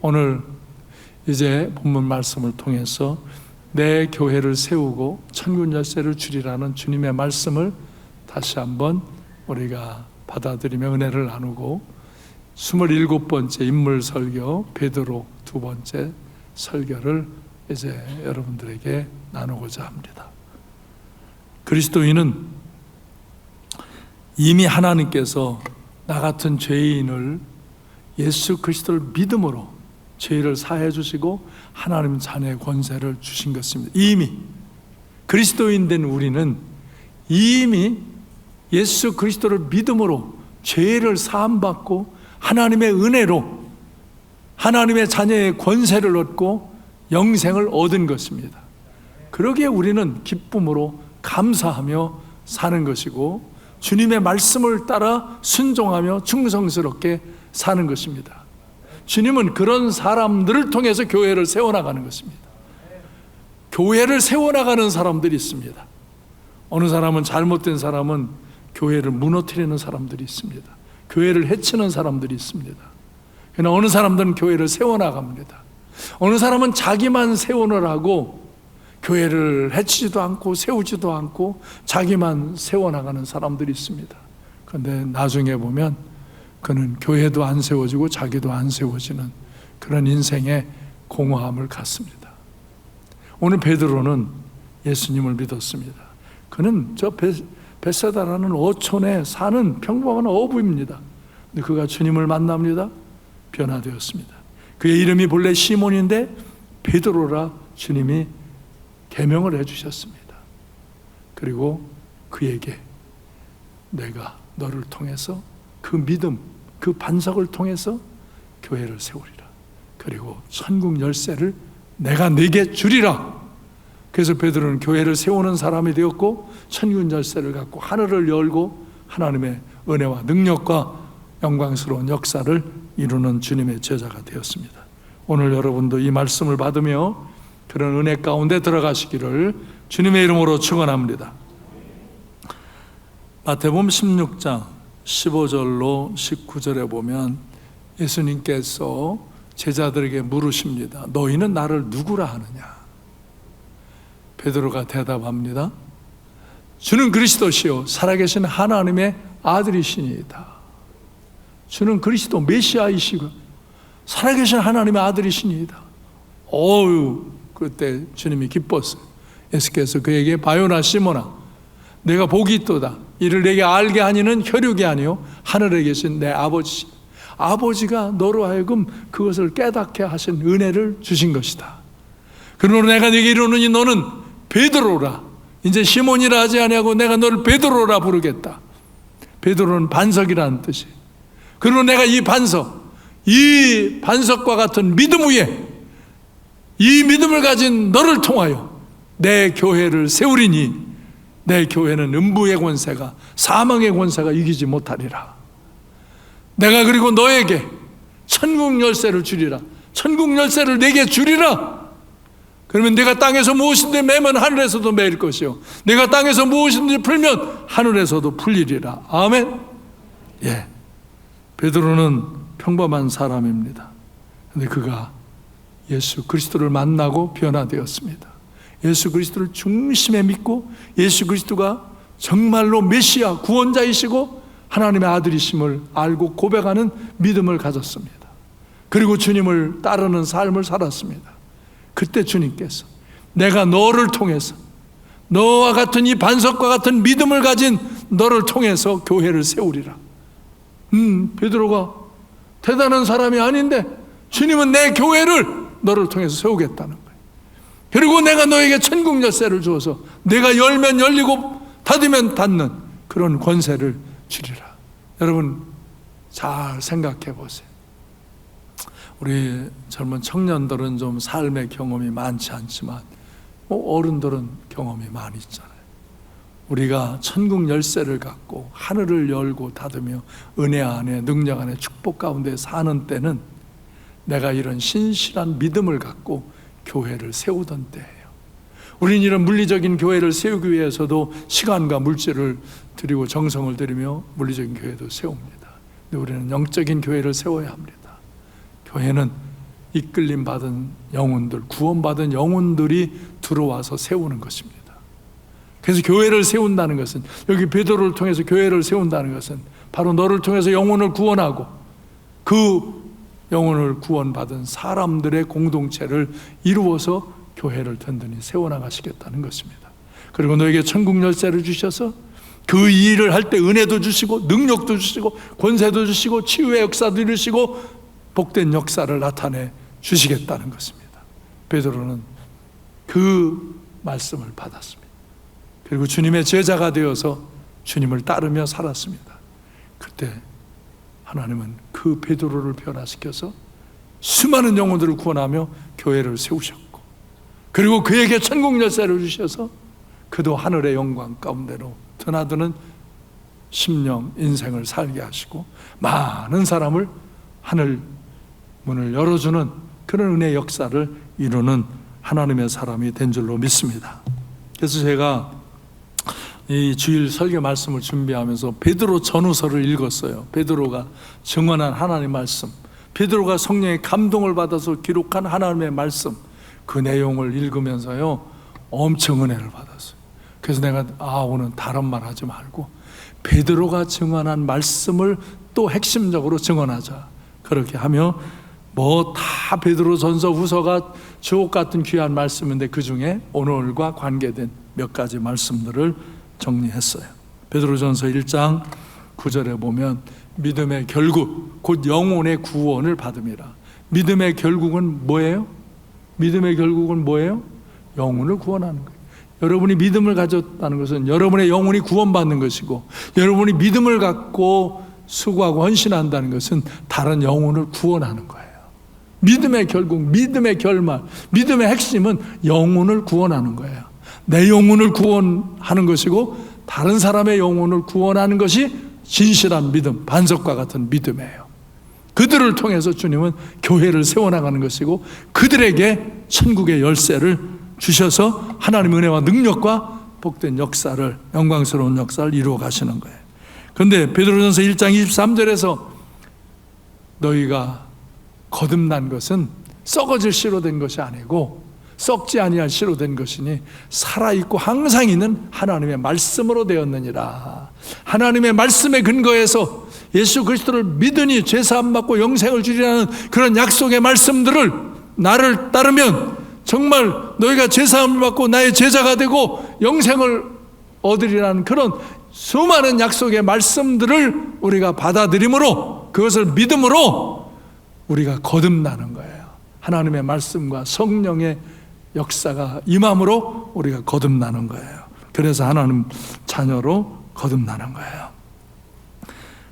오늘 이제 본문 말씀을 통해서 내 교회를 세우고 천군 열쇠를 주리라는 주님의 말씀을 다시 한번 우리가 받아들이며 은혜를 나누고 27번째 인물 설교 베드로 두 번째 설교를 이제 여러분들에게 나누고자 합니다. 그리스도인은 이미 하나님께서 나 같은 죄인을 예수 그리스도를 믿음으로 죄를 사해 주시고 하나님 자녀의 권세를 주신 것입니다. 이미 그리스도인 된 우리는 이미 예수 그리스도를 믿음으로 죄를 사함받고 하나님의 은혜로 하나님의 자녀의 권세를 얻고 영생을 얻은 것입니다. 그러기에 우리는 기쁨으로 감사하며 사는 것이고 주님의 말씀을 따라 순종하며 충성스럽게 사는 것입니다. 주님은 그런 사람들을 통해서 교회를 세워나가는 것입니다. 교회를 세워나가는 사람들이 있습니다. 어느 사람은, 잘못된 사람은 교회를 무너뜨리는 사람들이 있습니다. 교회를 해치는 사람들이 있습니다. 그러나 어느 사람들은 교회를 세워나갑니다. 어느 사람은 자기만 세워나가고 교회를 해치지도 않고 세우지도 않고 자기만 세워나가는 사람들이 있습니다. 그런데 나중에 보면 그는 교회도 안 세워지고 자기도 안 세워지는 그런 인생의 공허함을 갖습니다. 오늘 베드로는 예수님을 믿었습니다. 그는 저 벳세다라는 어촌에 사는 평범한 어부입니다. 근데 그가 주님을 만납니다. 변화되었습니다. 그의 이름이 본래 시몬인데 베드로라 주님이 계명을 해주셨습니다. 그리고 그에게 내가 너를 통해서 그 믿음, 그 반석을 통해서 교회를 세우리라. 그리고 천국 열쇠를 내가 네게 주리라. 그래서 베드로는 교회를 세우는 사람이 되었고 천국 열쇠를 갖고 하늘을 열고 하나님의 은혜와 능력과 영광스러운 역사를 이루는 주님의 제자가 되었습니다. 오늘 여러분도 이 말씀을 받으며 그런 은혜 가운데 들어가시기를 주님의 이름으로 축원합니다. 마태복음 16장 15절로 19절에 보면 예수님께서 제자들에게 물으십니다. 너희는 나를 누구라 하느냐? 베드로가 대답합니다. 주는 그리스도시요 살아계신 하나님의 아들이시니이다. 주는 그리스도 메시아이시고 살아계신 하나님의 아들이시니이다. 그때 주님이 기뻤어요. 예수께서 그에게 바요나 시몬아 내가 복이 있도다. 이를 내게 알게 하니는 혈육이 아니요 하늘에 계신 내 아버지. 아버지가 너로 하여금 그것을 깨닫게 하신 은혜를 주신 것이다. 그러므로 내가 네게 이르노니 너는 베드로라. 이제 시몬이라 하지 아니하고 내가 너를 베드로라 부르겠다. 베드로는 반석이라는 뜻이. 그러므로 내가 이 반석과 같은 믿음 위에 이 믿음을 가진 너를 통하여 내 교회를 세우리니 내 교회는 음부의 권세가 사망의 권세가 이기지 못하리라. 내가 그리고 너에게 천국 열쇠를 주리라. 천국 열쇠를 내게 주리라. 그러면 내가 땅에서 무엇인지 매면 하늘에서도 매일 것이요 내가 땅에서 무엇인지 풀면 하늘에서도 풀리리라. 아멘. 예, 베드로는 평범한 사람입니다. 그런데 그가 예수 그리스도를 만나고 변화되었습니다. 예수 그리스도를 중심에 믿고 예수 그리스도가 정말로 메시아 구원자이시고 하나님의 아들이심을 알고 고백하는 믿음을 가졌습니다. 그리고 주님을 따르는 삶을 살았습니다. 그때 주님께서 내가 너를 통해서 너와 같은 이 반석과 같은 믿음을 가진 너를 통해서 교회를 세우리라. 베드로가 대단한 사람이 아닌데 주님은 내 교회를 너를 통해서 세우겠다는 거예요. 그리고 내가 너에게 천국 열쇠를 주어서 내가 열면 열리고 닫으면 닫는 그런 권세를 주리라. 여러분 잘 생각해 보세요. 우리 젊은 청년들은 좀 삶의 경험이 많지 않지만 어른들은 경험이 많이 있잖아요. 우리가 천국 열쇠를 갖고 하늘을 열고 닫으며 은혜 안에 능력 안에 축복 가운데 사는 때는 내가 이런 신실한 믿음을 갖고 교회를 세우던 때예요. 우리는 이런 물리적인 교회를 세우기 위해서도 시간과 물질을 드리고 정성을 들이며 물리적인 교회도 세웁니다. 근데 우리는 영적인 교회를 세워야 합니다. 교회는 이끌림 받은 영혼들, 구원받은 영혼들이 들어와서 세우는 것입니다. 그래서 교회를 세운다는 것은, 여기 베드로를 통해서 교회를 세운다는 것은 바로 너를 통해서 영혼을 구원하고 그 영혼을 구원받은 사람들의 공동체를 이루어서 교회를 든든히 세워나가시겠다는 것입니다. 그리고 너에게 천국 열쇠를 주셔서 그 일을 할 때 은혜도 주시고 능력도 주시고 권세도 주시고 치유의 역사도 이루시고 복된 역사를 나타내 주시겠다는 것입니다. 베드로는 그 말씀을 받았습니다. 그리고 주님의 제자가 되어서 주님을 따르며 살았습니다. 그때 하나님은 그 베드로를 변화시켜서 수많은 영혼들을 구원하며 교회를 세우셨고, 그리고 그에게 천국 열쇠를 주셔서 그도 하늘의 영광 가운데로 드나드는 심령 인생을 살게 하시고 많은 사람을 하늘 문을 열어주는 그런 은혜의 역사를 이루는 하나님의 사람이 된 줄로 믿습니다. 그래서 제가 이 주일 설교 말씀을 준비하면서 베드로 전후서를 읽었어요. 베드로가 증언한 하나님의 말씀, 베드로가 성령의 감동을 받아서 기록한 하나님의 말씀, 그 내용을 읽으면서요 엄청 은혜를 받았어요. 그래서 내가 오늘 다른 말 하지 말고 베드로가 증언한 말씀을 또 핵심적으로 증언하자, 그렇게 하며 다 베드로 전서 후서가 주옥 같은 귀한 말씀인데 그 중에 오늘과 관계된 몇 가지 말씀들을 정리했어요. 베드로전서 1장 9절에 보면 믿음의 결국 곧 영혼의 구원을 받음이라. 믿음의 결국은 뭐예요? 믿음의 결국은 뭐예요? 영혼을 구원하는 거예요. 여러분이 믿음을 가졌다는 것은 여러분의 영혼이 구원받는 것이고, 여러분이 믿음을 갖고 수고하고 헌신한다는 것은 다른 영혼을 구원하는 거예요. 믿음의 결국, 믿음의 결말, 믿음의 핵심은 영혼을 구원하는 거예요. 내 영혼을 구원하는 것이고 다른 사람의 영혼을 구원하는 것이 진실한 믿음, 반석과 같은 믿음이에요. 그들을 통해서 주님은 교회를 세워나가는 것이고 그들에게 천국의 열쇠를 주셔서 하나님의 은혜와 능력과 복된 역사를, 영광스러운 역사를 이루어 가시는 거예요. 그런데 베드로전서 1장 23절에서 너희가 거듭난 것은 썩어질 씨로 된 것이 아니고 썩지 아니할 씨로 된 것이니 살아있고 항상 있는 하나님의 말씀으로 되었느니라. 하나님의 말씀에 근거해서 예수 그리스도를 믿으니 죄사함 받고 영생을 주리라는 그런 약속의 말씀들을 나를 따르면 정말 너희가 죄사함을 받고 나의 제자가 되고 영생을 얻으리라는 그런 수많은 약속의 말씀들을 우리가 받아들임으로, 그것을 믿음으로 우리가 거듭나는 거예요. 하나님의 말씀과 성령의 역사가 임함으로 우리가 거듭나는 거예요. 그래서 하나님 자녀로 거듭나는 거예요.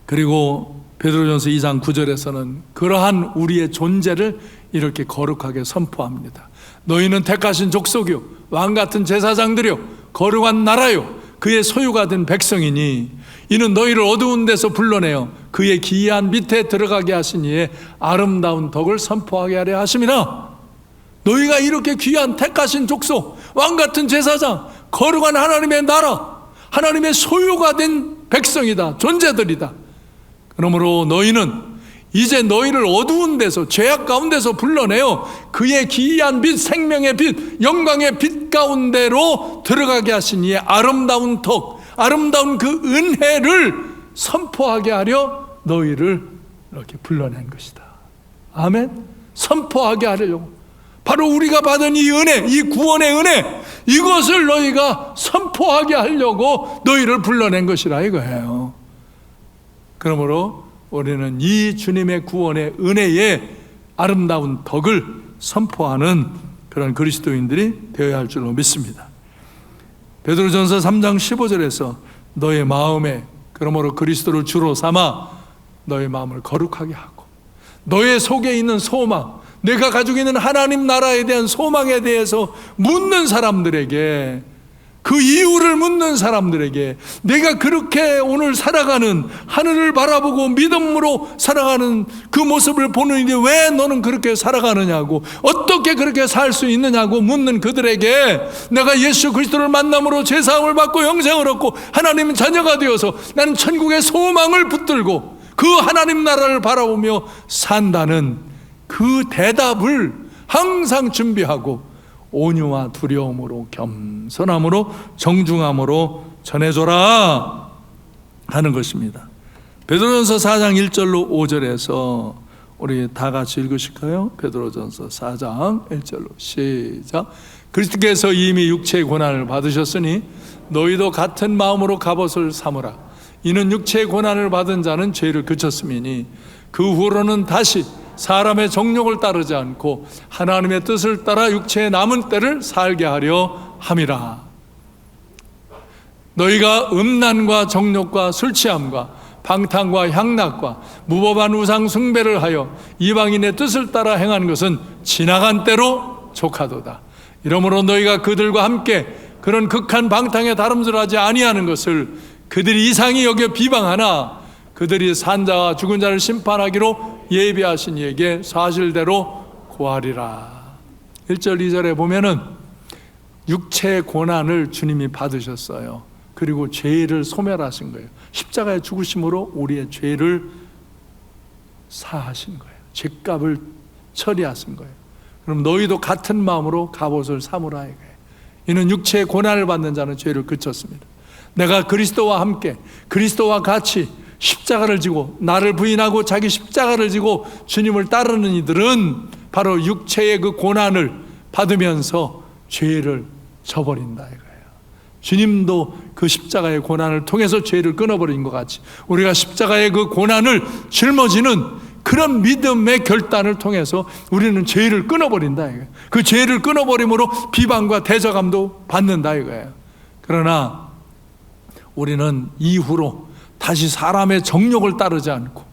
그리고 베드로전서 2장 9절에서는 그러한 우리의 존재를 이렇게 거룩하게 선포합니다. 너희는 택하신 족속이요 왕같은 제사장들이요 거룩한 나라요 그의 소유가 된 백성이니 이는 너희를 어두운 데서 불러내어 그의 기이한 밑에 들어가게 하신 이의 아름다운 덕을 선포하게 하려 하심이라. 너희가 이렇게 귀한 택하신 족속, 왕같은 제사장, 거룩한 하나님의 나라, 하나님의 소유가 된 백성이다, 존재들이다. 그러므로 너희는 이제 너희를 어두운 데서, 죄악 가운데서 불러내어 그의 기이한 빛, 생명의 빛, 영광의 빛 가운데로 들어가게 하신 이의 아름다운 덕, 아름다운 그 은혜를 선포하게 하려 너희를 이렇게 불러낸 것이다. 아멘. 선포하게 하려고, 바로 우리가 받은 이 은혜, 이 구원의 은혜, 이것을 너희가 선포하게 하려고 너희를 불러낸 것이라 이거예요. 그러므로 우리는 이 주님의 구원의 은혜의 아름다운 덕을 선포하는 그런 그리스도인들이 되어야 할 줄로 믿습니다. 베드로전서 3장 15절에서 너의 마음에 그러므로 그리스도를 주로 삼아 너의 마음을 거룩하게 하고 너의 속에 있는 소망, 내가 가지고 있는 하나님 나라에 대한 소망에 대해서 묻는 사람들에게, 그 이유를 묻는 사람들에게, 내가 그렇게 오늘 살아가는, 하늘을 바라보고 믿음으로 살아가는 그 모습을 보는데 왜 너는 그렇게 살아가느냐고, 어떻게 그렇게 살 수 있느냐고 묻는 그들에게 내가 예수 그리스도를 만남으로 죄사함을 받고 영생을 얻고 하나님 자녀가 되어서 나는 천국의 소망을 붙들고 그 하나님 나라를 바라보며 산다는 그 대답을 항상 준비하고 온유와 두려움으로 겸손함으로 정중함으로 전해줘라 하는 것입니다. 베드로전서 4장 1절로 5절에서 우리 다 같이 읽으실까요? 베드로전서 4장 1절로 시작. 그리스도께서 이미 육체의 고난을 받으셨으니 너희도 같은 마음으로 갑옷을 삼으라. 이는 육체의 고난을 받은 자는 죄를 그쳤음이니 그 후로는 다시 사람의 정욕을 따르지 않고 하나님의 뜻을 따라 육체의 남은 때를 살게 하려 함이라. 너희가 음란과 정욕과 술 취함과 방탕과 향락과 무법한 우상 숭배를 하여 이방인의 뜻을 따라 행한 것은 지나간 때로 족하도다. 이러므로 너희가 그들과 함께 그런 극한 방탕에 다름질하지 아니하는 것을 그들이 이상히 여겨 비방하나 그들이 산자와 죽은 자를 심판하기로 예비하신 이에게 사실대로 고하리라. 1절 2절에 보면은 육체의 고난을 주님이 받으셨어요. 그리고 죄를 소멸하신 거예요. 십자가의 죽으심으로 우리의 죄를 사하신 거예요. 죄값을 처리하신 거예요. 그럼 너희도 같은 마음으로 갑옷을 삼으라 이거예요. 이는 육체의 고난을 받는 자는 죄를 그쳤습니다. 내가 그리스도와 함께 그리스도와 같이 십자가를 지고 나를 부인하고 자기 십자가를 지고 주님을 따르는 이들은 바로 육체의 그 고난을 받으면서 죄를 져버린다 이거예요. 주님도 그 십자가의 고난을 통해서 죄를 끊어버린 것 같이 우리가 십자가의 그 고난을 짊어지는 그런 믿음의 결단을 통해서 우리는 죄를 끊어버린다 이거예요. 그 죄를 끊어버림으로 비방과 대적함도 받는다 이거예요. 그러나 우리는 이후로 다시 사람의 정욕을 따르지 않고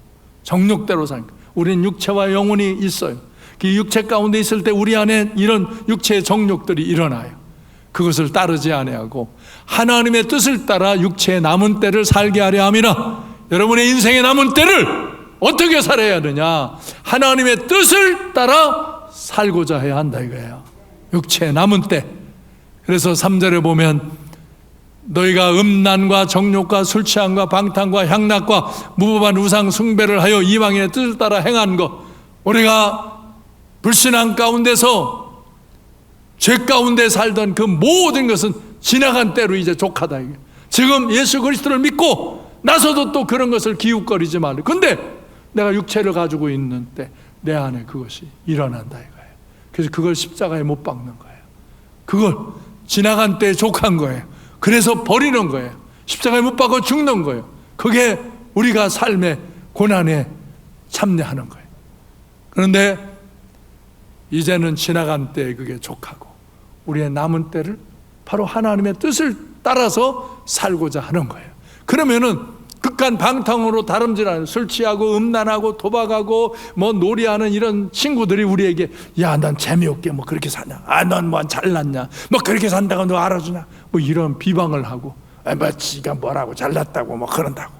정욕대로 살고, 우리는 육체와 영혼이 있어요. 그 육체 가운데 있을 때 우리 안에 이런 육체의 정욕들이 일어나요. 그것을 따르지 아니하고 하나님의 뜻을 따라 육체의 남은 때를 살게 하려 함이라. 여러분의 인생의 남은 때를 어떻게 살아야 하느냐? 하나님의 뜻을 따라 살고자 해야 한다 이거예요. 육체의 남은 때. 그래서 3절에 보면 너희가 음란과 정욕과 술 취함과 방탕과 향락과 무법한 우상 숭배를 하여 이방인의 뜻을 따라 행한 것, 우리가 불신앙 가운데서 죄 가운데 살던 그 모든 것은 지나간 때로 이제 족하다 이게. 지금 예수 그리스도를 믿고 나서도 또 그런 것을 기웃거리지 말라. 근데 내가 육체를 가지고 있는 때 내 안에 그것이 일어난다 이거예요. 그래서 그걸 십자가에 못 박는 거예요. 그걸 지나간 때에 족한 거예요. 그래서 버리는 거예요. 십자가에 못 박아 죽는 거예요. 그게 우리가 삶의 고난에 참여하는 거예요. 그런데 이제는 지나간 때에 그게 족하고 우리의 남은 때를 바로 하나님의 뜻을 따라서 살고자 하는 거예요. 그러면은 극한 방탕으로 다름질하는 술 취하고 음란하고 도박하고 뭐 놀이하는 이런 친구들이 우리에게 야, 넌 재미없게 뭐 그렇게 사냐? 아, 넌 뭐 잘났냐? 뭐 그렇게 산다고 너 알아주냐? 뭐 이런 비방을 하고 뭐 지가 뭐라고 잘났다고 뭐 그런다고.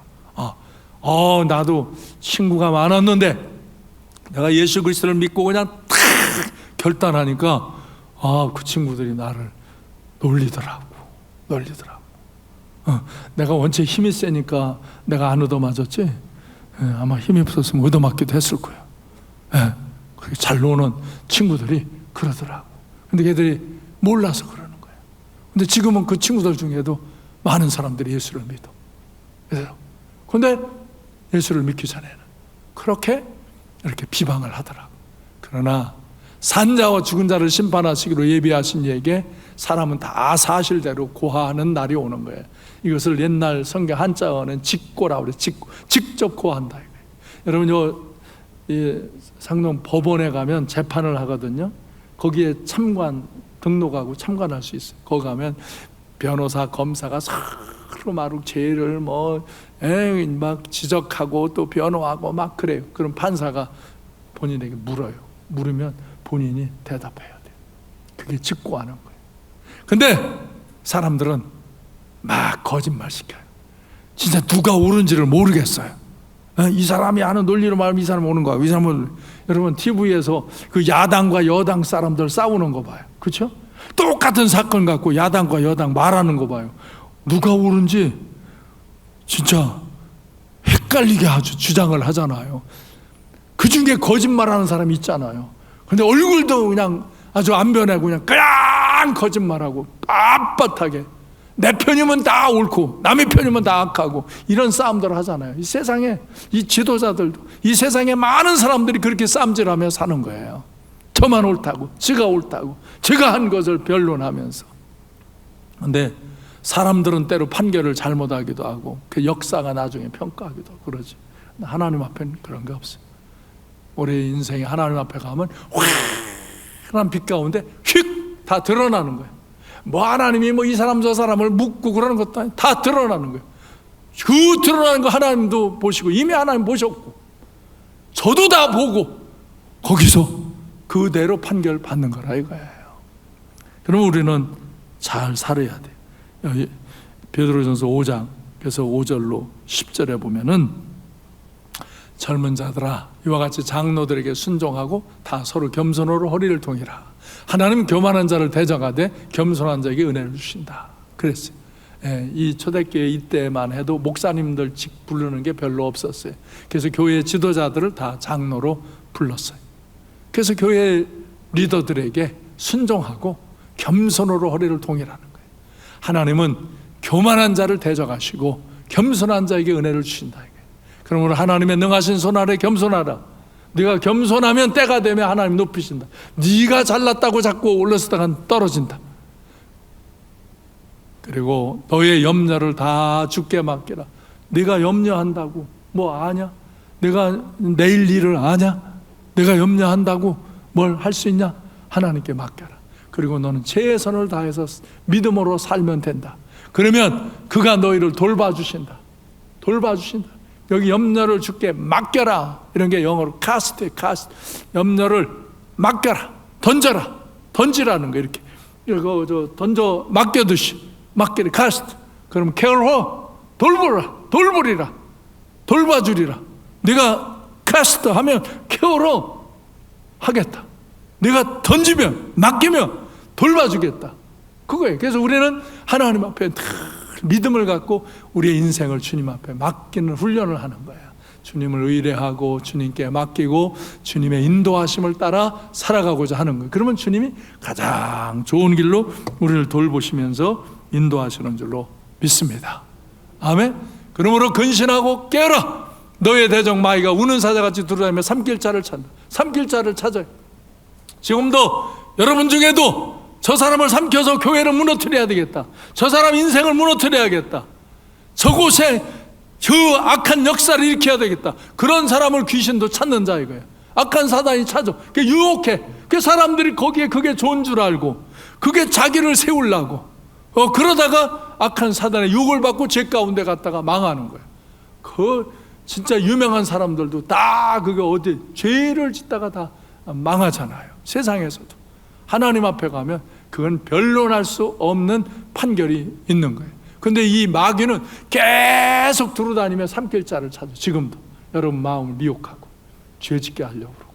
나도 친구가 많았는데 내가 예수 그리스도를 믿고 그냥 탁 결단하니까 그 친구들이 나를 놀리더라고. 내가 원체 힘이 세니까 내가 안 얻어맞았지. 아마 힘이 없었으면 얻어맞기도 했을 거야. 그렇게 잘 노는 친구들이 그러더라고. 근데 걔들이 몰라서 그러는 거야. 근데 지금은 그 친구들 중에도 많은 사람들이 예수를 믿어. 근데 예수를 믿기 전에는 그렇게 이렇게 비방을 하더라고. 그러나 산자와 죽은 자를 심판하시기로 예비하신 이에게 사람은 다 사실대로 고하는 날이 오는 거예요. 이것을 옛날 성경 한자어는 직고라고 그래요. 직접 고한다. 여러분 상동 법원에 가면 재판을 하거든요. 거기에 등록하고 참관할 수 있어요. 거기 가면 변호사, 검사가 서로 막 죄를 막 지적하고 또 변호하고 막 그래요. 그럼 판사가 본인에게 물어요. 물으면 본인이 대답해야 돼요. 그게 직고하는 거예요. 근데 사람들은 막 거짓말 시켜요. 진짜 누가 옳은지를 모르겠어요. 이 사람이 하는 논리로 말하면 이 사람 오는 거야. 이 사람은 여러분 TV에서 그 야당과 여당 사람들 싸우는 거 봐요. 그렇죠? 똑같은 사건 갖고 야당과 여당 말하는 거 봐요. 누가 옳은지 진짜 헷갈리게 아주 주장을 하잖아요. 그 중에 거짓말하는 사람이 있잖아요. 근데 얼굴도 그냥 아주 안 변하고 그냥 거짓말하고 빳빳하게 내 편이면 다 옳고 남의 편이면 다 악하고 이런 싸움들을 하잖아요. 이 세상에 이 지도자들도 이 세상에 많은 사람들이 그렇게 싸움질하며 사는 거예요. 저만 옳다고, 제가 옳다고, 제가 한 것을 변론하면서. 근데 사람들은 때로 판결을 잘못하기도 하고 그 역사가 나중에 평가하기도 하고 그러지. 하나님 앞에는 그런 게 없어요. 우리 인생에 하나님 앞에 가면 환한 빛 가운데 휙 다 드러나는 거예요. 뭐 하나님이 뭐 이 사람 저 사람을 묻고 그러는 것도 아니고 다 드러나는 거예요. 그 드러나는 거 하나님도 보시고 이미 하나님 보셨고 저도 다 보고 거기서 그대로 판결 받는 거라 이거예요. 그럼 우리는 잘 살아야 돼요. 베드로전서 5장 그래서 5절로 10절에 보면은 젊은 자들아 이와 같이 장로들에게 순종하고 다 서로 겸손으로 허리를 동이라. 하나님 교만한 자를 대적하되 겸손한 자에게 은혜를 주신다. 그랬어요. 이 초대교회 이때만 해도 목사님들 직 부르는 게 별로 없었어요. 그래서 교회 지도자들을 다 장로로 불렀어요. 그래서 교회 리더들에게 순종하고 겸손으로 허리를 동이라는 거예요. 하나님은 교만한 자를 대적하시고 겸손한 자에게 은혜를 주신다. 그러므로 하나님의 능하신 손 아래 겸손하라. 네가 겸손하면 때가 되면 하나님 높이신다. 네가 잘났다고 자꾸 올랐다가 떨어진다. 그리고 너의 염려를 다 주께 맡기라. 네가 염려한다고 뭐 아냐? 내가 내일 일을 아냐? 내가 염려한다고 뭘 할 수 있냐? 하나님께 맡겨라. 그리고 너는 최선을 다해서 믿음으로 살면 된다. 그러면 그가 너희를 돌봐주신다. 돌봐주신다. 여기 염려를 주께 맡겨라. 이런 게 영어로 카스트. 염려를 맡겨라. 던져라. 던지라는 거 이렇게. 이거 던져 맡겨두시. 맡기라. 카스트. 그럼 케어로 돌보리라. 돌봐주리라. 네가 카스트 하면 케어로 하겠다. 네가 던지면 맡기면 돌봐주겠다. 그거예요. 그래서 우리는 하나님 앞에 믿음을 갖고 우리의 인생을 주님 앞에 맡기는 훈련을 하는 거예요. 주님을 의뢰하고 주님께 맡기고 주님의 인도하심을 따라 살아가고자 하는 거예요. 그러면 주님이 가장 좋은 길로 우리를 돌보시면서 인도하시는 줄로 믿습니다. 아멘. 그러므로 근신하고 깨어라. 너의 대적 마귀가 우는 사자같이 두루다니며 삼킬자를 찾는다. 삼킬자를 찾아요. 지금도 여러분 중에도 저 사람을 삼켜서 교회를 무너뜨려야 되겠다. 저 사람 인생을 무너뜨려야겠다. 저곳에 그 악한 역사를 일으켜야 되겠다. 그런 사람을 귀신도 찾는 자 이거예요. 악한 사단이 찾아. 그게 유혹해. 그 사람들이 거기에 그게 좋은 줄 알고 그게 자기를 세우려고 그러다가 악한 사단의 유혹을 받고 죄 가운데 갔다가 망하는 거예요. 그 진짜 유명한 사람들도 다 그게 어디 죄를 짓다가 다 망하잖아요. 세상에서도. 하나님 앞에 가면 그건 변론할 수 없는 판결이 있는 거예요. 근데 이 마귀는 계속 두루다니며 삼킬자를 찾아. 지금도 여러분 마음을 미혹하고 죄짓게 하려고 그러고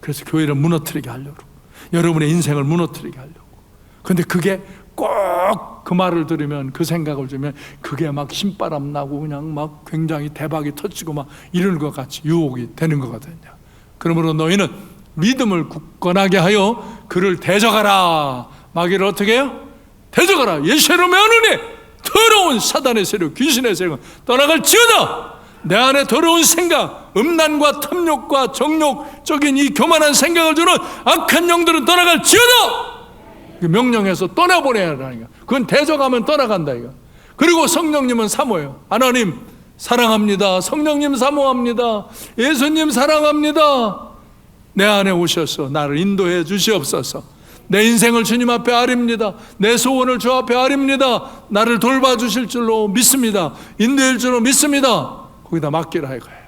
그래서 교회를 무너뜨리게 하려고 그러고 여러분의 인생을 무너뜨리게 하려고. 근데 그게 꼭 그 말을 들으면 그 생각을 주면 그게 막 신바람 나고 그냥 막 굉장히 대박이 터지고 막 이런 것 같이 유혹이 되는 거거든요. 그러므로 너희는 믿음을 굳건하게 하여 그를 대적하라. 마귀를 어떻게 해요? 대적하라. 예수로 면하니 더러운 사단의 세력, 귀신의 세력은 떠나갈지어다. 내 안에 더러운 생각, 음란과 탐욕과 정욕적인 이 교만한 생각을 주는 악한 영들은 떠나갈지어다. 명령해서 떠나보내야 하는 거야. 그건 대적하면 떠나간다 이거. 그리고 성령님은 사모해요. 하나님 사랑합니다. 성령님 사모합니다. 예수님 사랑합니다. 내 안에 오셔서 나를 인도해 주시옵소서. 내 인생을 주님 앞에 아립니다. 내 소원을 주 앞에 아립니다. 나를 돌봐주실 줄로 믿습니다. 인도할 줄로 믿습니다. 거기다 맡기라 이거예요.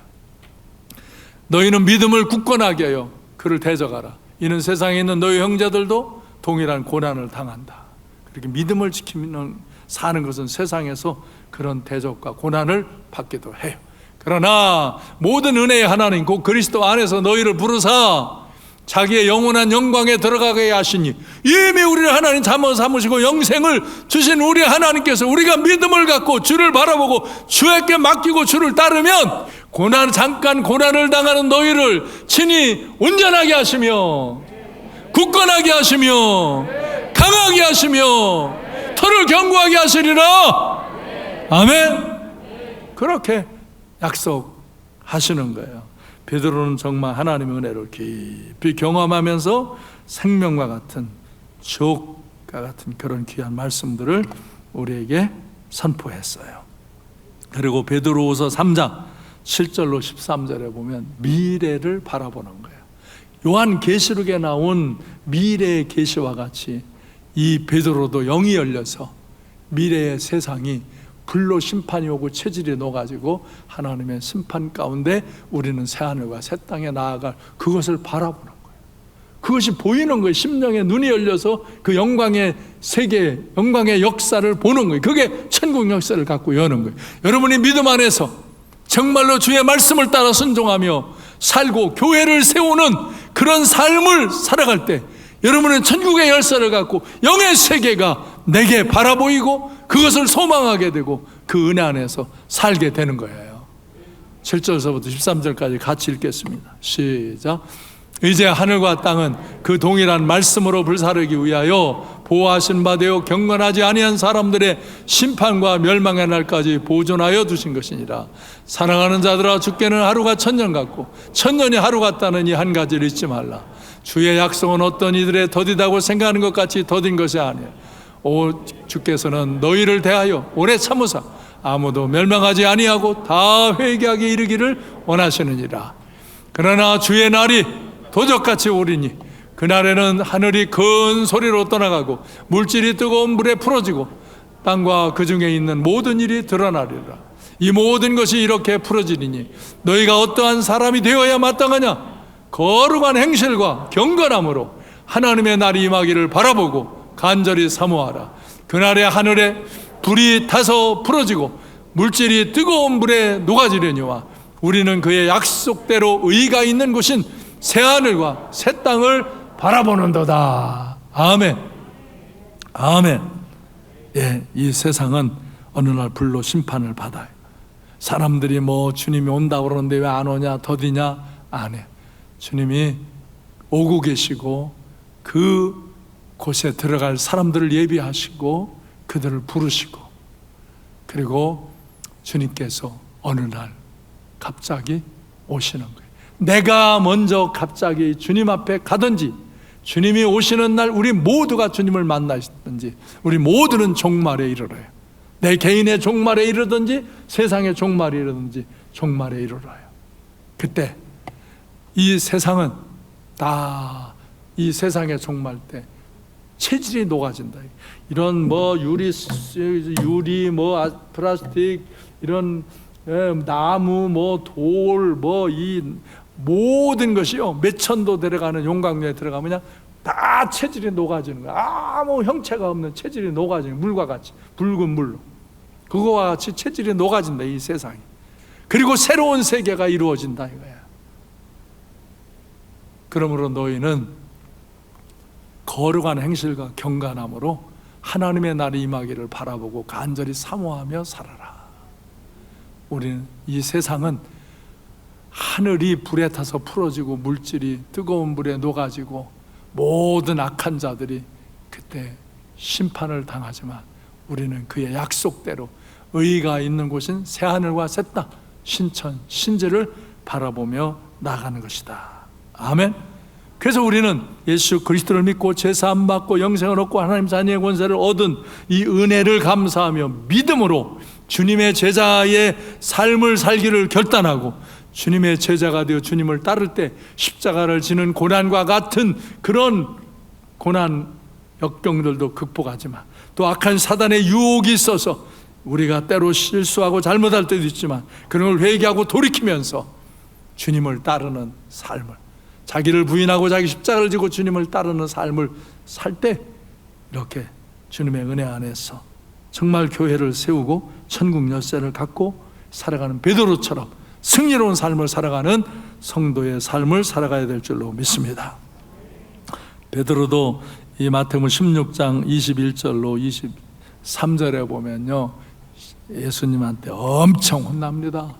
너희는 믿음을 굳건하게 하여 그를 대적하라. 이는 세상에 있는 너희 형제들도 동일한 고난을 당한다. 그렇게 믿음을 지키는 사는 것은 세상에서 그런 대적과 고난을 받기도 해요. 그러나 모든 은혜의 하나님 곧 그리스도 안에서 너희를 부르사 자기의 영원한 영광에 들어가게 하시니 이미 우리를 하나님 삼으시고 영생을 주신 우리 하나님께서 우리가 믿음을 갖고 주를 바라보고 주에게 맡기고 주를 따르면 잠깐 고난을 당하는 너희를 친히 온전하게 하시며 굳건하게 하시며 강하게 하시며 터를 견고하게 하시리라. 아멘. 그렇게 약속하시는 거예요. 베드로는 정말 하나님의 은혜를 깊이 경험하면서 생명과 같은 주옥과 같은 그런 귀한 말씀들을 우리에게 선포했어요. 그리고 베드로후서 3장 7절로 13절에 보면 미래를 바라보는 거예요. 요한계시록에 나온 미래의 계시와 같이 이 베드로도 영이 열려서 미래의 세상이 불로 심판이 오고 체질이 녹아지고 하나님의 심판 가운데 우리는 새하늘과 새 땅에 나아갈 그것을 바라보는 거예요. 그것이 보이는 거예요. 심령의 눈이 열려서 그 영광의 세계, 영광의 역사를 보는 거예요. 그게 천국 역사를 갖고 여는 거예요. 여러분이 믿음 안에서 정말로 주의 말씀을 따라 순종하며 살고 교회를 세우는 그런 삶을 살아갈 때 여러분은 천국의 열쇠를 갖고 영의 세계가 내게 바라보이고 그것을 소망하게 되고 그 은혜 안에서 살게 되는 거예요. 7절서부터 13절까지 같이 읽겠습니다. 시작. 이제 하늘과 땅은 그 동일한 말씀으로 불사르기 위하여 보호하신 바 되어 경건하지 아니한 사람들의 심판과 멸망의 날까지 보존하여 두신 것이니라. 사랑하는 자들아, 주께는 하루가 천년 같고 천년이 하루 같다는 이 한 가지를 잊지 말라. 주의 약속은 어떤 이들의 더디다고 생각하는 것 같이 더딘 것이 아니야. 오, 주께서는 너희를 대하여 오래 참으사 아무도 멸망하지 아니하고 다 회개하게 이르기를 원하시느니라. 그러나 주의 날이 도적같이 오리니 그날에는 하늘이 큰 소리로 떠나가고 물질이 뜨거운 물에 풀어지고 땅과 그 중에 있는 모든 일이 드러나리라. 이 모든 것이 이렇게 풀어지리니 너희가 어떠한 사람이 되어야 마땅하냐? 거룩한 행실과 경건함으로 하나님의 날이 임하기를 바라보고 간절히 사모하라. 그날에 하늘에 불이 타서 풀어지고 물질이 뜨거운 물에 녹아지려니와 우리는 그의 약속대로 의가 있는 곳인 새하늘과 새 땅을 바라보는도다. 아멘. 아멘. 예, 이 세상은 어느 날 불로 심판을 받아요. 사람들이 뭐 주님이 온다고 그러는데 왜 안 오냐, 더디냐? 안 해. 주님이 오고 계시고 그 곳에 들어갈 사람들을 예비하시고 그들을 부르시고 그리고 주님께서 어느 날 갑자기 오시는 거예요. 내가 먼저 갑자기 주님 앞에 가든지 주님이 오시는 날 우리 모두가 주님을 만나시든지 우리 모두는 종말에 이르러요. 내 개인의 종말에 이르든지 세상의 종말에 이르든지 종말에 이르러요. 그때 이 세상은 다 이 세상의 종말 때 체질이 녹아진다. 이런 뭐 유리 뭐 플라스틱 이런 나무 뭐 돌 뭐 이 모든 것이요 몇천도 들어가는 용광로에 들어가면 그냥 다 체질이 녹아지는 거야. 아무 형체가 없는 체질이 녹아지는 물과 같이 붉은 물로 그거와 같이 체질이 녹아진다. 이 세상이. 그리고 새로운 세계가 이루어진다 이거야. 그러므로 너희는 거룩한 행실과 경건함으로 하나님의 날이 임하기를 바라보고 간절히 사모하며 살아라. 우리는 이 세상은 하늘이 불에 타서 풀어지고 물질이 뜨거운 물에 녹아지고 모든 악한 자들이 그때 심판을 당하지만 우리는 그의 약속대로 의가 있는 곳인 새하늘과 새 땅 신천 신지를 바라보며 나가는 것이다. 아멘. 그래서 우리는 예수 그리스도를 믿고 제사함 받고 영생을 얻고 하나님 자녀의 권세를 얻은 이 은혜를 감사하며 믿음으로 주님의 제자의 삶을 살기를 결단하고 주님의 제자가 되어 주님을 따를 때 십자가를 지는 고난과 같은 그런 고난 역경들도 극복하지만 또 악한 사단의 유혹이 있어서 우리가 때로 실수하고 잘못할 때도 있지만 그런 걸 회개하고 돌이키면서 주님을 따르는 삶을 자기를 부인하고 자기 십자가를 지고 주님을 따르는 삶을 살 때 이렇게 주님의 은혜 안에서 정말 교회를 세우고 천국 열쇠를 갖고 살아가는 베드로처럼 승리로운 삶을 살아가는 성도의 삶을 살아가야 될 줄로 믿습니다. 베드로도 이 마태복음 16장 21절로 23절에 보면요 예수님한테 엄청 혼납니다.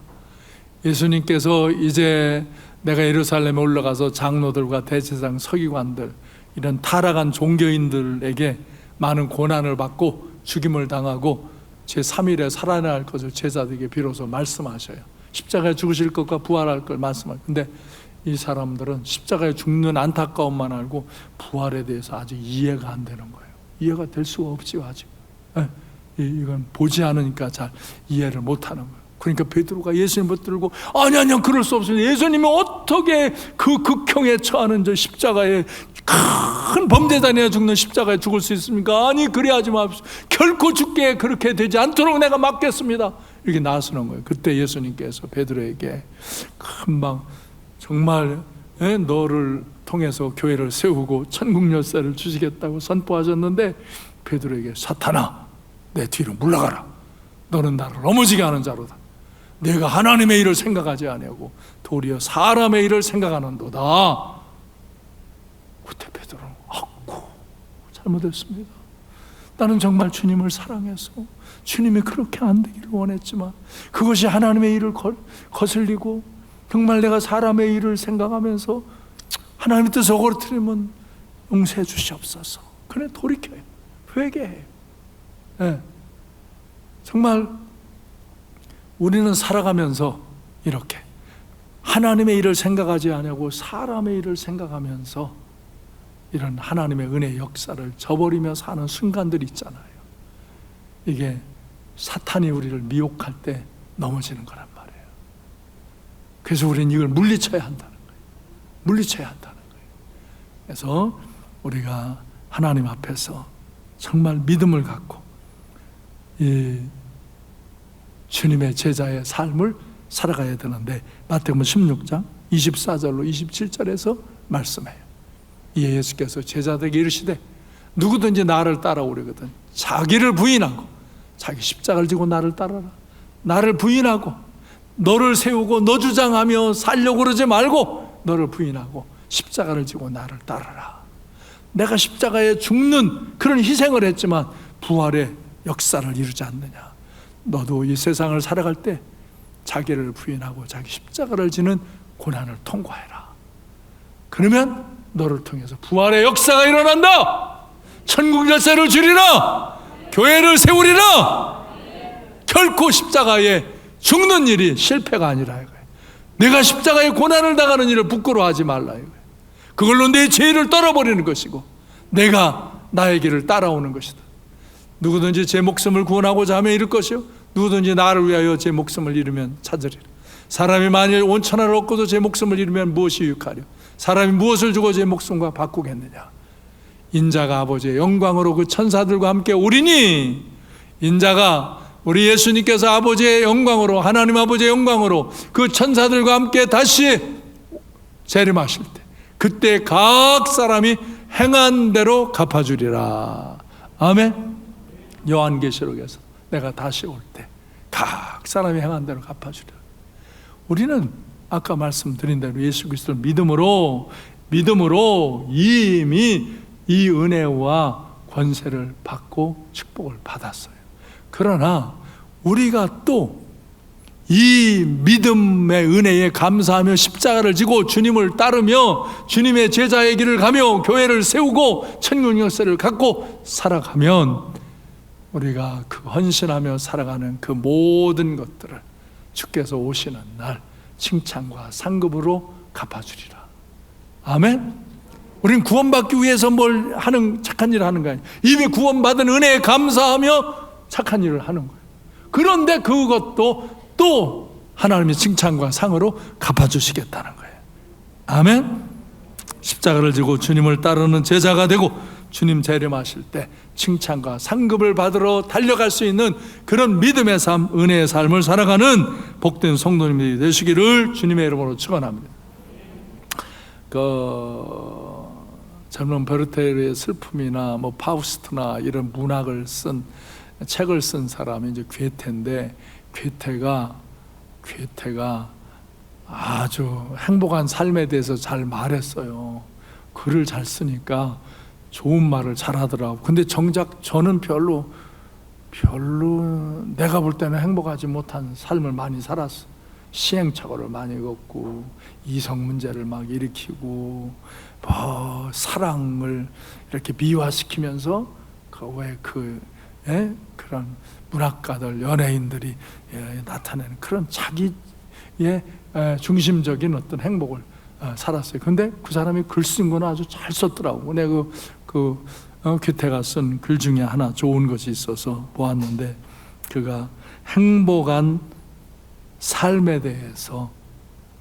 예수님께서 이제 내가 예루살렘에 올라가서 장로들과 대제사장 서기관들, 이런 타락한 종교인들에게 많은 고난을 받고 죽임을 당하고 제3일에 살아날 것을 제자들에게 비로소 말씀하셔요. 십자가에 죽으실 것과 부활할 걸 말씀하셔요. 근데 이 사람들은 십자가에 죽는 안타까움만 알고 부활에 대해서 아직 이해가 안 되는 거예요. 이해가 될 수가 없지요, 아직. 이건 보지 않으니까 잘 이해를 못하는 거예요. 그러니까 베드로가 예수님 붙들고 아니 그럴 수 없습니다. 예수님이 어떻게 그 극형에 처하는 저 십자가에, 큰 범죄자니까 죽는 십자가에 죽을 수 있습니까? 아니 그리하지 마십시오. 결코 죽게 그렇게 되지 않도록 내가 막겠습니다. 이렇게 나서는 거예요. 그때 예수님께서 베드로에게 금방 정말 너를 통해서 교회를 세우고 천국 열쇠를 주시겠다고 선포하셨는데, 베드로에게 사탄아 내 뒤로 물러가라. 너는 나를 넘어지게 하는 자로다. 내가 하나님의 일을 생각하지 아니하고 도리어 사람의 일을 생각하는도다. 그때 베드로는 아이고 잘못했습니다. 나는 정말 주님을 사랑해서 주님이 그렇게 안 되기를 원했지만 그것이 하나님의 일을 거슬리고 정말 내가 사람의 일을 생각하면서 하나님의 뜻을 어거러뜨리면 용서해 주시옵소서. 그래 돌이켜요. 회개해요. 정말 우리는 살아가면서 이렇게 하나님의 일을 생각하지 않고 사람의 일을 생각하면서 이런 하나님의 은혜의 역사를 저버리며 사는 순간들이 있잖아요. 이게 사탄이 우리를 미혹할 때 넘어지는 거란 말이에요. 그래서 우리는 이걸 물리쳐야 한다는 거예요. 물리쳐야 한다는 거예요. 그래서 우리가 하나님 앞에서 정말 믿음을 갖고 이 주님의 제자의 삶을 살아가야 되는데, 마태복음 16장 24절로 27절에서 말씀해요. 이에 예수께서 제자들에게 이르시되 누구든지 나를 따라오려거든 자기를 부인하고 자기 십자가를 지고 나를 따라라. 나를 부인하고 너를 세우고 너 주장하며 살려고 그러지 말고 너를 부인하고 십자가를 지고 나를 따라라. 내가 십자가에 죽는 그런 희생을 했지만 부활의 역사를 이루지 않느냐. 너도 이 세상을 살아갈 때 자기를 부인하고 자기 십자가를 지는 고난을 통과해라. 그러면 너를 통해서 부활의 역사가 일어난다. 천국 열쇠를 주리라. 교회를 세우리라. 결코 십자가에 죽는 일이 실패가 아니라 이거예요. 내가 십자가에 고난을 당하는 일을 부끄러워하지 말라 이거예요. 그걸로 내 죄를 떨어버리는 것이고 내가 나의 길을 따라오는 것이다. 누구든지 제 목숨을 구원하고자 하면 잃을 것이요 누구든지 나를 위하여 제 목숨을 잃으면 찾으리라. 사람이 만일 온 천하를 얻고도 제 목숨을 잃으면 무엇이 유익하려? 사람이 무엇을 주고 제 목숨과 바꾸겠느냐? 인자가 아버지의 영광으로 그 천사들과 함께 오리니, 인자가 우리 예수님께서 아버지의 영광으로, 하나님 아버지의 영광으로 그 천사들과 함께 다시 재림하실 때 그때 각 사람이 행한 대로 갚아주리라. 아멘. 요한계시록에서 내가 다시 올 때 각 사람이 행한 대로 갚아주리라. 우리는 아까 말씀드린 대로 예수 그리스도를 믿음으로 이미 이 은혜와 권세를 받고 축복을 받았어요. 그러나 우리가 또 이 믿음의 은혜에 감사하며 십자가를 지고 주님을 따르며 주님의 제자의 길을 가며 교회를 세우고 천국 역사를 갖고 살아가면 우리가 그 헌신하며 살아가는 그 모든 것들을 주께서 오시는 날 칭찬과 상급으로 갚아주리라. 아멘. 우린 구원받기 위해서 뭘 하는 착한 일을 하는 거 아니에요. 이미 구원받은 은혜에 감사하며 착한 일을 하는 거예요. 그런데 그것도 또 하나님의 칭찬과 상으로 갚아주시겠다는 거예요. 아멘. 십자가를 지고 주님을 따르는 제자가 되고 주님 재림하실 때 칭찬과 상급을 받으러 달려갈 수 있는 그런 믿음의 삶, 은혜의 삶을 살아가는 복된 성도님들이 되시기를 주님의 이름으로 축원합니다. 젊은 베르테르의 슬픔이나 뭐 파우스트나 이런 문학을 쓴 책을 쓴 사람이 이제 괴테인데, 괴테가 아주 행복한 삶에 대해서 잘 말했어요. 글을 잘 쓰니까 좋은 말을 잘 하더라고. 근데 정작 저는 별로 내가 볼 때는 행복하지 못한 삶을 많이 살았어. 시행착오를 많이 겪고 이성 문제를 막 일으키고 사랑을 이렇게 미화시키면서 그런 문학가들, 연예인들이 나타내는 그런 자기의 중심적인 어떤 행복을 살았어요. 근데 그 사람이 글 쓴 거는 아주 잘 썼더라고. 내가 귀태가 쓴 글 중에 하나 좋은 것이 있어서 보았는데, 그가 행복한 삶에 대해서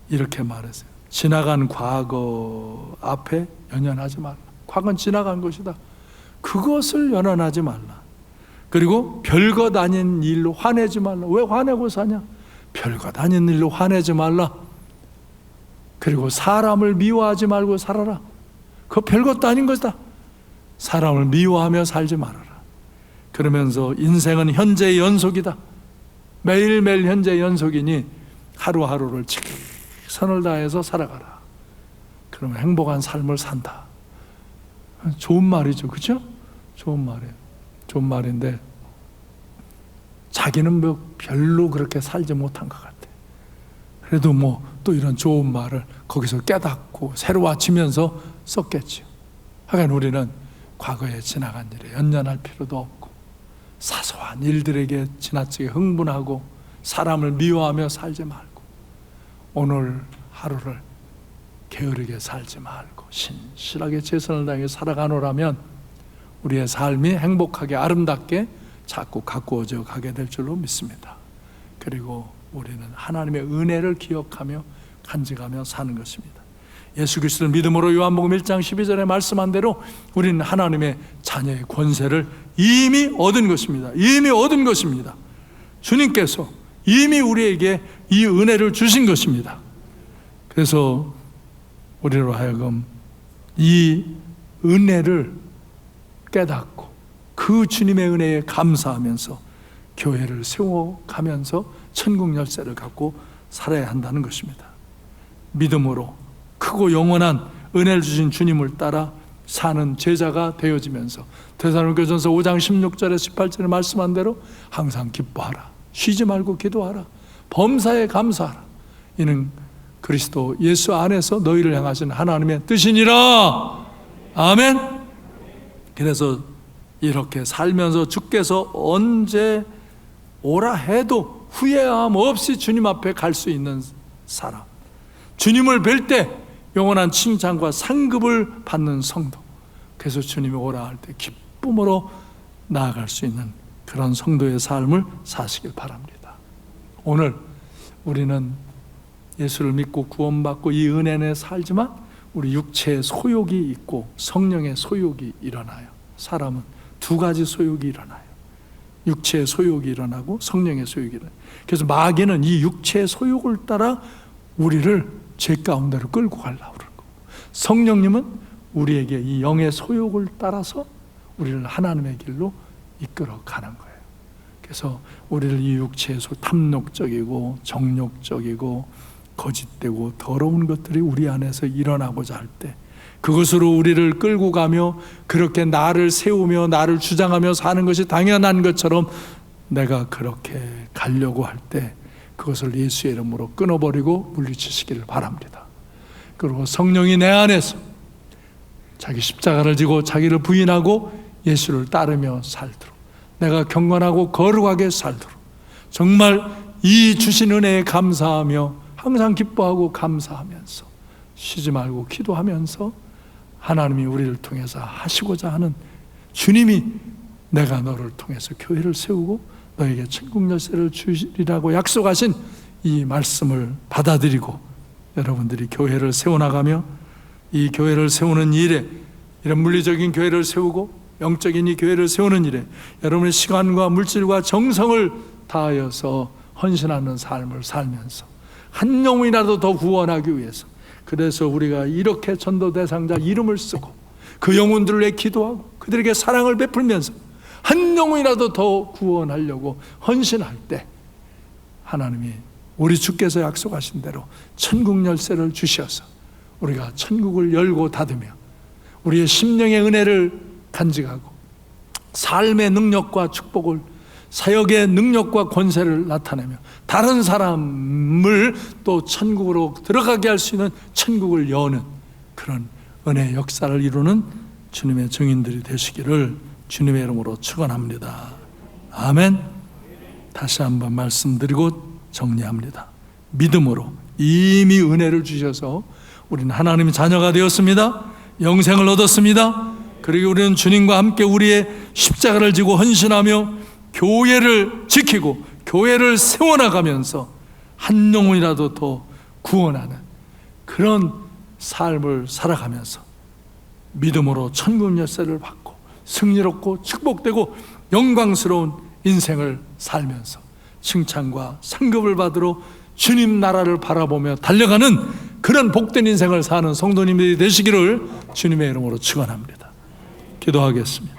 이렇게 말했어요. 지나간 과거 앞에 연연하지 말라. 과거는 지나간 것이다. 그것을 연연하지 말라. 그리고 별것 아닌 일로 화내지 말라. 왜 화내고 사냐? 별것 아닌 일로 화내지 말라. 그리고 사람을 미워하지 말고 살아라. 그거 별것도 아닌 것이다. 사람을 미워하며 살지 말아라. 그러면서 인생은 현재의 연속이다. 매일매일 현재의 연속이니 하루하루를 최선을 다해서 살아가라. 그러면 행복한 삶을 산다. 좋은 말이죠, 그렇죠? 좋은 말이에요. 좋은 말인데 자기는 별로 그렇게 살지 못한 것 같아. 그래도 또 이런 좋은 말을 거기서 깨닫고 새로워지면서 썼겠죠. 하여간 우리는 과거에 지나간 일에 연연할 필요도 없고, 사소한 일들에게 지나치게 흥분하고 사람을 미워하며 살지 말고, 오늘 하루를 게으르게 살지 말고 신실하게 최선을 다해 살아가노라면 우리의 삶이 행복하게 아름답게 자꾸 가꾸어져 가게 될 줄로 믿습니다. 그리고 우리는 하나님의 은혜를 기억하며 간직하며 사는 것입니다. 예수 그리스도를 믿음으로 요한복음 1장 12절에 말씀한 대로 우리는 하나님의 자녀의 권세를 이미 얻은 것입니다. 이미 얻은 것입니다. 주님께서 이미 우리에게 이 은혜를 주신 것입니다. 그래서 우리로 하여금 이 은혜를 깨닫고 그 주님의 은혜에 감사하면서 교회를 세워가면서 천국 열쇠를 갖고 살아야 한다는 것입니다. 믿음으로 크고 영원한 은혜를 주신 주님을 따라 사는 제자가 되어지면서 데살로니가전서 5장 16절에 18절에 말씀한 대로 항상 기뻐하라, 쉬지 말고 기도하라, 범사에 감사하라. 이는 그리스도 예수 안에서 너희를 향하신 하나님의 뜻이니라. 아멘. 그래서 이렇게 살면서 주께서 언제 오라 해도 후회함 없이 주님 앞에 갈 수 있는 사람, 주님을 뵐 때 영원한 칭찬과 상급을 받는 성도, 그래서 주님이 오라 할 때 기쁨으로 나아갈 수 있는 그런 성도의 삶을 사시길 바랍니다. 오늘 우리는 예수를 믿고 구원받고 이 은혜 안에 살지만 우리 육체의 소욕이 있고 성령의 소욕이 일어나요. 사람은 두 가지 소욕이 일어나요. 육체의 소욕이 일어나고 성령의 소욕이 일어나요. 그래서 마귀는 이 육체의 소욕을 따라 우리를 죄 가운데로 끌고 가려고 그러는 거고, 성령님은 우리에게 이 영의 소욕을 따라서 우리를 하나님의 길로 이끌어 가는 거예요. 그래서 우리를 이 육체의 탐욕적이고 정욕적이고 거짓되고 더러운 것들이 우리 안에서 일어나고자 할 때 그것으로 우리를 끌고 가며 그렇게 나를 세우며 나를 주장하며 사는 것이 당연한 것처럼 내가 그렇게 가려고 할 때 그것을 예수의 이름으로 끊어버리고 물리치시기를 바랍니다. 그리고 성령이 내 안에서 자기 십자가를 지고 자기를 부인하고 예수를 따르며 살도록, 내가 경건하고 거룩하게 살도록, 정말 이 주신 은혜에 감사하며 항상 기뻐하고 감사하면서 쉬지 말고 기도하면서 하나님이 우리를 통해서 하시고자 하는, 주님이 내가 너를 통해서 교회를 세우고 너에게 천국 열쇠를 주리라고 약속하신 이 말씀을 받아들이고 여러분들이 교회를 세워나가며 이 교회를 세우는 일에, 이런 물리적인 교회를 세우고 영적인 이 교회를 세우는 일에 여러분의 시간과 물질과 정성을 다하여서 헌신하는 삶을 살면서 한 영혼이라도 더 구원하기 위해서, 그래서 우리가 이렇게 전도 대상자 이름을 쓰고 그 영혼들을 위해 기도하고 그들에게 사랑을 베풀면서 한 영혼이라도 더 구원하려고 헌신할 때 하나님이 우리 주께서 약속하신 대로 천국 열쇠를 주셔서 우리가 천국을 열고 닫으며 우리의 심령의 은혜를 간직하고 삶의 능력과 축복을 사역의 능력과 권세를 나타내며 다른 사람을 또 천국으로 들어가게 할 수 있는 천국을 여는 그런 은혜의 역사를 이루는 주님의 증인들이 되시기를 주님의 이름으로 축원합니다. 아멘. 다시 한번 말씀드리고 정리합니다. 믿음으로 이미 은혜를 주셔서 우리는 하나님의 자녀가 되었습니다. 영생을 얻었습니다. 그리고 우리는 주님과 함께 우리의 십자가를 지고 헌신하며 교회를 지키고 교회를 세워나가면서 한 영혼이라도 더 구원하는 그런 삶을 살아가면서 믿음으로 천국 열쇠를 받고 승리롭고 축복되고 영광스러운 인생을 살면서 칭찬과 상급을 받으러 주님 나라를 바라보며 달려가는 그런 복된 인생을 사는 성도님들이 되시기를 주님의 이름으로 축원합니다. 기도하겠습니다.